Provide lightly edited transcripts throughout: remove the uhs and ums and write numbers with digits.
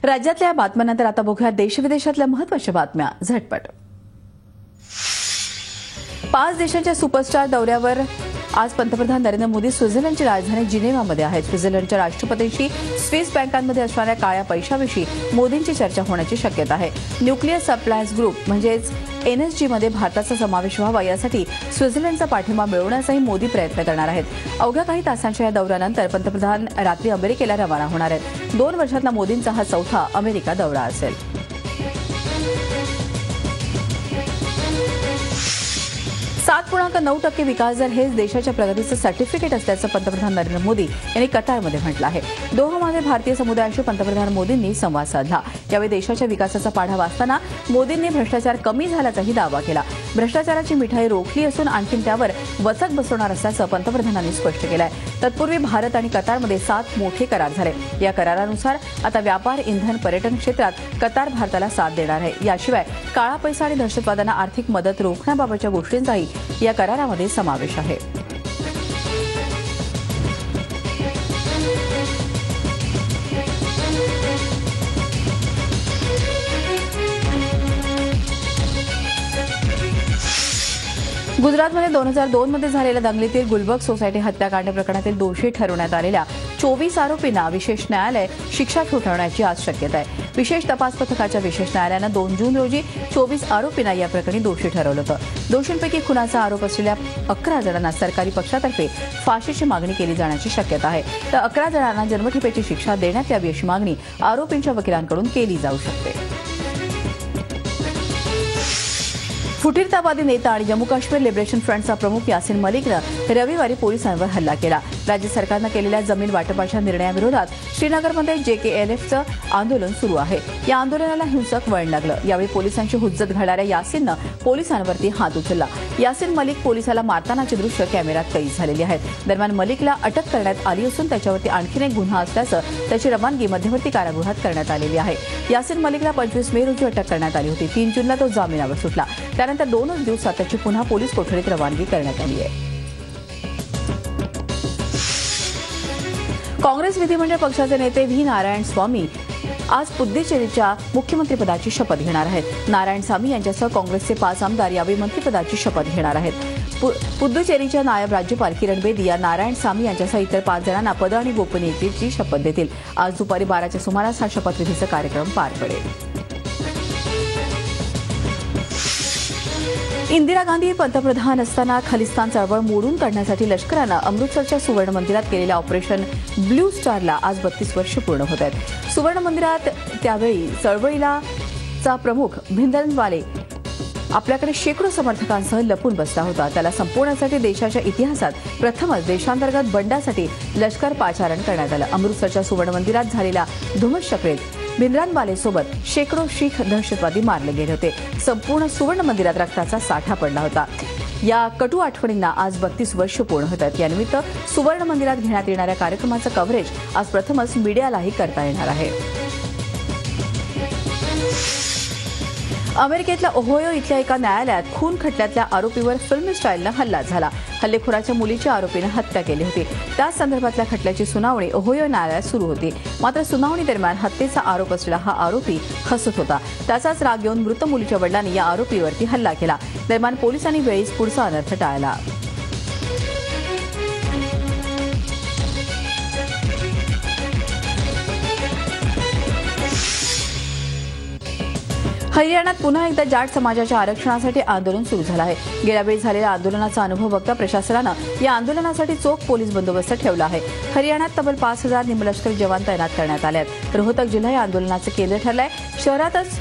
राज्यातल्या बातम्यांनंतर आता बघूया देशविदेशातल्या महत्त्वाच्या बातम्या झटपट। 5 देशांच्या सुपरस्टार दौऱ्यावर आज पंतप्रधान नरेंद्र मोदी स्वित्झर्लंडची राजधानी जिनेव्हामध्ये आहेत। स्वित्झर्लंडच्या राष्ट्रपतींशी स्विस बँकांमध्ये असणाऱ्या काळ्या पैशाविषयी मोदींची चर्चा होण्याची शक्यता आहे। न्यूक्लियर सप्लायर्स ग्रुप म्हणजेच एनएसजीमध्ये भारताचा समावेश व्हावा यासाठी स्वित्झर्लंडचा पाठिंबा मिळवण्याचाही मोदी प्रयत्न करणार आहेत। अवघ्या काही तासांच्या या दौऱ्यानंतर पंतप्रधान रात्री अमेरिकेला रवाना होणार आहेत। 2 वर्षातला मोदींचा हा 4था अमेरिका दौरा असेल। 7.9% विकास दर हेच देशाच्या प्रगतीचं सर्टिफिकेट असल्याचं पंतप्रधान नरेंद्र मोदी यांनी कतारमध्ये म्हटलं आहे। दोहामध्ये भारतीय समुदायाशी पंतप्रधान मोदींनी संवाद साधला। यावेळी देशाच्या विकासाचा पाढा वाचताना मोदींनी भ्रष्टाचार कमी झाल्याचाही दावा केला। भ्रष्टाचाराची मिठाई रोखली असून आणखी त्यावर वचक बसवणार असल्याचं पंतप्रधानांनी स्पष्ट केलं आहे। तत्पूर्वी भारत आणि कतारमध्ये 7 मोठे करार झाले। या करारानुसार आता व्यापार, इंधन, पर्यटन क्षेत्रात कतार भारताला साथ देणार आहे। याशिवाय काळा पैसा आणि दहशतवादांना आर्थिक मदत रोखण्याबाबतच्या गोष्टींचाही या करारामध्ये समावेश आहे। गुजरातमध्ये 2002 मध्ये झालेल्या दंगलीतील गुलबर्ग सोसायटी हत्याकांड प्रकरणातील दोषी ठरवण्यात आलेल्या 24 आरोपींना विशेष न्यायालय शिक्षा ठोठावण्याची आज शक्यता आहे। विशेष तपास पथकाच्या विशेष न्यायालयानं 2 जून रोजी 24 आरोपींना या प्रकरणी दोषी ठरवलं होतं। दोषींपैकी खुनाचा आरोप असलेल्या 11 जणांना सरकारी पक्षातर्फे फाशीची मागणी केली जाण्याची शक्यता आहे, तर 11 जणांना जन्मठेपेची शिक्षा देण्यात यावी अशी मागणी आरोपींच्या वकिलांकडून केली जाऊ शकते। फुटीरतावादी नेता आणि जम्मू काश्मीर लिबरेशन फ्रंटचा प्रमुख यासिन मलिकनं रविवारी पोलिसांवर हल्ला केला। राज्य सरकारनं केलेल्या जमीन वाटपाच्या निर्णयाविरोधात श्रीनगरमध्ये जेकेएलएफचं आंदोलन सुरू आहे। या आंदोलनाला हिंसक वळण लागलं। यावेळी पोलिसांची हुज्जत घालणाऱ्या यासिननं पोलिसांवरती हात उचलला। यासिन मलिक पोलिसाला मारतानाची दृश्य कॅमेऱ्यात कैद झालेली आहेत। दरम्यान मलिकला अटक करण्यात आली असून त्याच्यावरती आणखीन एक गुन्हा असल्याचं त्याची रवानगी मध्यवर्ती कारागृहात करण्यात आलेली आहे। यासिन मलिकला 25 मे रोजी अटक करण्यात आली होती। 3 जूनला तो जामिनावर सुटला। त्यानंतर 2 दिवसात त्याची पुन्हा पोलीस कोठडीत रवानगी करण्यात आली आहे। काँग्रेस विधिमंडळ पक्षाचे नेते व्ही नारायणस्वामी आज पुद्दुचेरीच्या मुख्यमंत्रीपदाची शपथ घेणार आहेत। नारायणस्वामी यांच्यासह काँग्रेसचे 5 आमदार यावेळी मंत्रिपदाची शपथ घेणार आहेत। पुद्दुचेरीच्या नायब राज्यपाल किरण बेदी या नारायणस्वामी यांच्यासह इतर 5 जणांना पद आणि गोपनीयतेची शपथ देतील। आज दुपारी 12च्या सुमारास हा शपथविधीचा कार्यक्रम पार पडेल। इंदिरा गांधी पंतप्रधान असताना खलिस्तान चळवळ मोडून काढण्यासाठी लष्करानं अमृतसरच्या सुवर्ण मंदिरात केलेल्या ऑपरेशन ब्लू स्टारला आज 32 वर्ष पूर्ण होत आहेत। सुवर्ण मंदिरात त्यावेळी चळवळीचा प्रमुख भिंदरनवाले आपल्याकडे शेकडो समर्थकांसह लपून बसला होता। त्याला संपवण्यासाठी देशाच्या इतिहासात प्रथमच देशांतर्गत बंडासाठी लष्कर पाचारण करण्यात आलं। अमृतसरच्या सुवर्ण मंदिरात झालेल्या धुमश्चक्रीत भिंद्रनवालेसोबत शेकडो शीख दहशतवादी मारले गेले होते। संपूर्ण सुवर्ण मंदिरात रक्ताचा साठा पडला होता। या कटू आठवणींना आज 32 वर्ष पूर्ण होतात। यानिमित्त सुवर्ण मंदिरात घेण्यात येणाऱ्या कार्यक्रमाचं कव्हरेज आज प्रथमच मीडियालाही करता येणार आहे। अमेरिकेतल्या ओहायो इथल्या एका न्यायालयात खून खटल्यातल्या आरोपीवर फिल्मी स्टाईलनं हल्ला झाला। हल्लेखोराच्या मुलीच्या आरोपीनं हत्या केली होती। त्याच संदर्भातल्या खटल्याची सुनावणी ओहायो न्यायालयात सुरू होती। मात्र सुनावणी दरम्यान हत्येचा आरोप असलेला हा आरोपी हसत होता। त्याचाच राग घेऊन मृत मुलीच्या वडिलांनी या आरोपीवरती हल्ला केला। दरम्यान पोलिसांनी वेळीच पुढचा अनर्थ टाळला। हरियाणात पुन्हा एकदा जाट समाजाच्या आरक्षणासाठी आंदोलन सुरू झालं आहे। गेल्या वेळी झालेल्या आंदोलनाचा अनुभव बघता प्रशासनानं या आंदोलनासाठी चोख पोलीस बंदोबस्त ठेवला आहे। हरियाणात तब्बल 5000 निमलष्करी जवान तैनात करण्यात आले आहेत। रोहतक जिल्हा या आंदोलनाचं केंद्र ठरलंय। शहरातच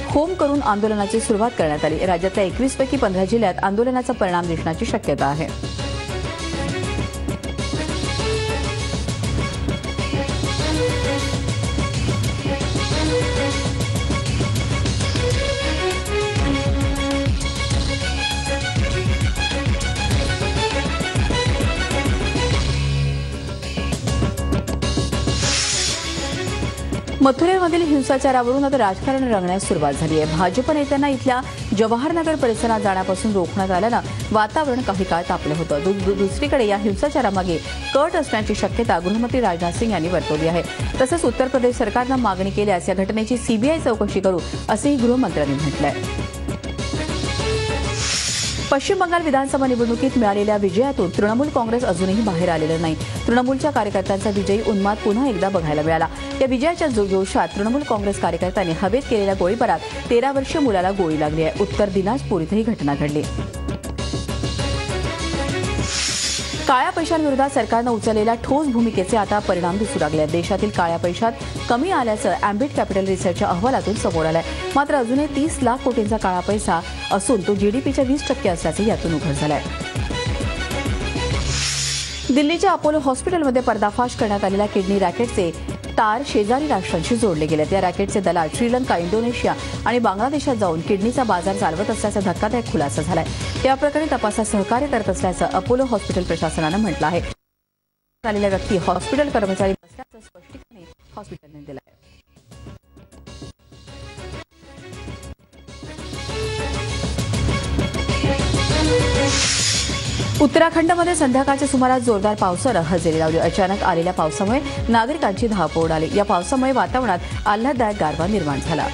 होम करून आंदोलनाची सुरुवात करण्यात आली। राज्यातल्या 21 पैकी 15 जिल्ह्यात आंदोलनाचा परिणाम दिसण्याची शक्यता आहे। मथुरेमधील हिंसाचारावरून आता राजकारण रंगण्यास सुरुवात झाली आहे. भाजप नेत्यांना इथल्या जवाहरनगर परिसरात जाण्यापासून रोखण्यात आल्यानं वातावरण काही काळ तापलं होतं. दुसरीकडे या हिंसाचारामागे कट असण्याची शक्यता गृहमंत्री राजनाथ सिंग यांनी वर्तवली आहे. तसंच उत्तर प्रदेश सरकारनं मागणी केल्यास या घटनेची सीबीआय चौकशी करू असंही गृहमंत्र्यांनी म्हटलंय. पश्चिम बंगाल विधानसभा निवडणुकीत मिळालेल्या विजयातून तृणमूल काँग्रेस अजूनही बाहेर आलेलं नाही. तृणमूलच्या कार्यकर्त्यांचा विजयी उन्माद पुन्हा एकदा बघायला मिळाला. या विजयाच्या जोशात तृणमूल काँग्रेस कार्यकर्त्यांनी हवेत केलेल्या गोळीबारात 13 वर्षीय मुलाला गोळी लागली आहे. उत्तर दिनाजपूर इथं ही घटना घडली. काळ्या पैशांविरोधात सरकारनं उचललेल्या ठोस भूमिकेचे आता परिणाम दिसू लागले आहेत. देशातील काळ्या पैशात कमी आल्याचं अँबिट कॅपिटल रिसर्चच्या अहवालातून समोर आलंय. मात्र अजूनही 30 लाख कोटींचा काळा पैसा असून तो जीडीपीच्या 20% असल्याचं यातून उघड झालंय. दिल्लीच्या अपोलो हॉस्पिटलमध्ये पर्दाफाश करण्यात आलेल्या किडनी रॅकेटचे तार शेजारी राष्ट्रांशी जोडले गेलेत. या रॅकेटचे दलाल श्रीलंका, इंडोनेशिया आणि बांगलादेशात जाऊन किडनीचा बाजार चालवत असल्याचा धक्कादायक खुलासा झालाय. या प्रकरणी तपासात सहकार्य करत असल्याचं अपोलो हॉस्पिटल प्रशासनानं म्हटलं आहे. आलेल्या व्यक्ती हॉस्पिटल कर्मचारी असल्याचं स्पष्टीकरण हॉस्पिटलने दिलं आहे. उत्तराखंडमध्ये संध्याकाळच्या सुमारास जोरदार पावसानं हजेरी लावली. अचानक आलेल्या पावसामुळे नागरिकांची धावपळ उडाली. या पावसामुळे वातावरणात आल्हाददायक गारवा निर्माण झाला.